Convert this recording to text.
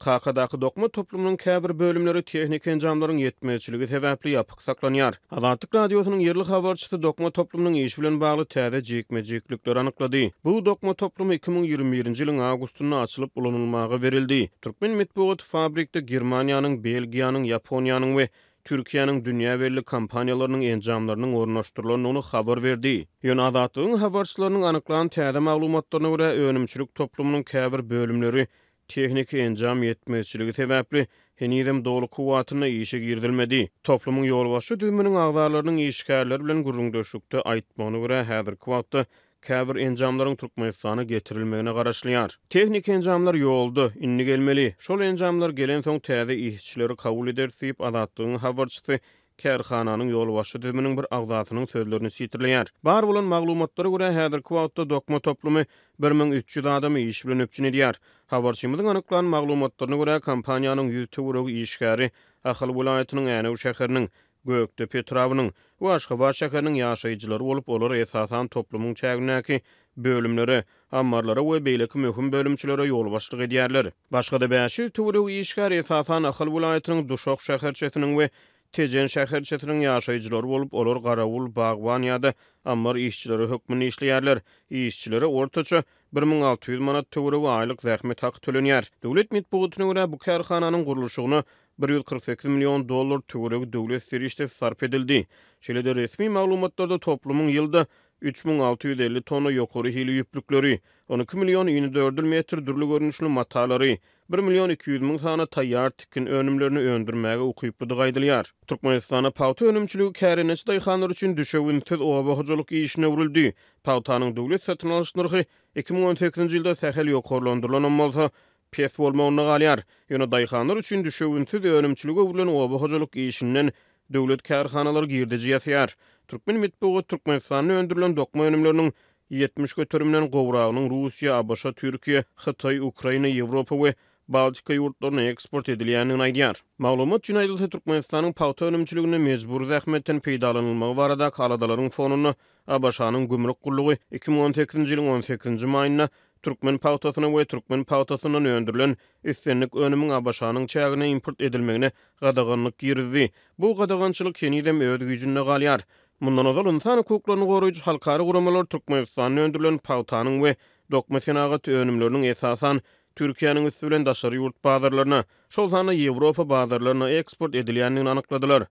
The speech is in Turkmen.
Kakadaky dokma toplumunun käbir bölümleri tehnik enjamlaryň ýetmezçiligi sebäpli ýapyk saklanýar. Azatlyk radiosynyň ýerli habarçysy dokma toplumynyň iş bilen bagly täze jekme-jeklikleri anyklady. Bu dokma toplumy 2021-nji ýylyň awgustunda açylyp ulanylmagy berildi. Türkmen Medeniýet fabrikde Germaniýanyň, Belgiýanyň, Ýaponiýanyň we Türkiýanyň dünýä belli kompaniýalarynyň enjamlarynyň ornaşdyrylyny habar berdi. Ýöne Azatlygyň habarçylarynyň anyklanan täze maglumatlaryna görä önümçilik toplumynyň käbir bölümleri tehnik enjam ýetmezçiligi sebäpli henizem dolu kuwatyna işe girdilmedi. Toplumyň ýolbaşy düýmeniň agzarlarynyň işgärleri bilen gurrundaşykda aýtmagyna görä häzirki wagtda käbir enjamlaryň Türkmenistana getirilmegine garaşlýar. Tehnik enjamlar ýoldy, inni gelmeli. Şol enjamlar gelen soň täze işçileri kabul eder diýip Azatlygyň habarçysy Kärhananyň ýolbaşy düýmeniň bir agzatynyň sözlerini sitirleýär. Bar bolan maglumatlara görä häzirki wagtda dokma toplumy 1300 adamy iş bilen öpçün edýär. Habarçymyzyň anyklanan maglumatlaryna görä kompaniýanyň ýüztüregi işgäri Ahal vilayatynyň Änew şäheriniň, Gökdepe trawynyň we Aşgabat şäheriniň ýaşaýjylary bolup olar esasan toplumyň çägindäki bölümleri, ammarlara we beýleki möhüm bölümçilere ýolbaşlyk edýärler. Başga-da bäşi töweregi işgäri esasan Ahal vilayatynyň Duşok şäherçetiniň we Tejen şäherçetiniň ýaşaýjylary bolup olar garawul, bagwan ýa-da ammar işçileri hökmüne işleýärler. İşçilere ortaça 1600 manat töweregi aýlyk zähmet haky tölenýär. Döwlet medeniýetyne görä bu kärhananyň gurulşygyna 148 milyon dollar töweregi döwlet serişde sarf edildi. Şeýle-de resmi maglumatlarda toplumyň ýylda 3650 tonna ýokary hili ýüplükleri, 12 milyon 24 metr dürli görünüşli matalary, 1 milyon 200 000 sana taýýar tikin önümlerini öndürmäge ukyplydy gaýdylýar. Türkmenistana pawta önümçiligi kärenesi daýhanlar üçin düşewinsiz owabahyjylyk işine urildi. Pawtanyň döwlet satyn alyş narhy 2018-nji ýylda sähel ýokarlandyrylan bolsa, pes bolmagyna galýar. Ýöne daýhanlar üçin düşewinsiz önümçiligi bilen owabahyjylyk işinden döwlet kärhanalary girdiji ýasýar. Türkmen Medeniýeti Türkmenistanyň öndürilen dokma önümleriniň 70 götürümden gowragynyň Russiýa, ABŞ, Türkiýe, Hytaý, Ukraina, Ýewropa we Baltika ýurtlaryna eksport edilýänini aýdýar. Maglumat üçin aýdylsa Türkmenistanyň pawta önümçiligine mejbur zähmetden peýdalanylmagy barada kaladalaryň fonuny ABŞ-nyň gümrük gullugy 2018-nji ýylyň 18-nji maýyna Türkmen pawtasyna we Türkmen pawtasyndan öndürilen üstünlik önümiň ABŞ-nyň çägine import edilmegine gadaganlyk girdi. Bu gadagançylyk henizem öz güýjünde galýar. Mundan ozal insan hukuklaryny goraýjy halkary guramalar Türkmenistanyň öndürilen pawtanyň we dokma senagat önümleriniň esasan Türkiýanyň üstü bilen daşary ýurt bazarlaryna, şol sana Ýewropa bazarlaryna eksport edilýänini anykladylar.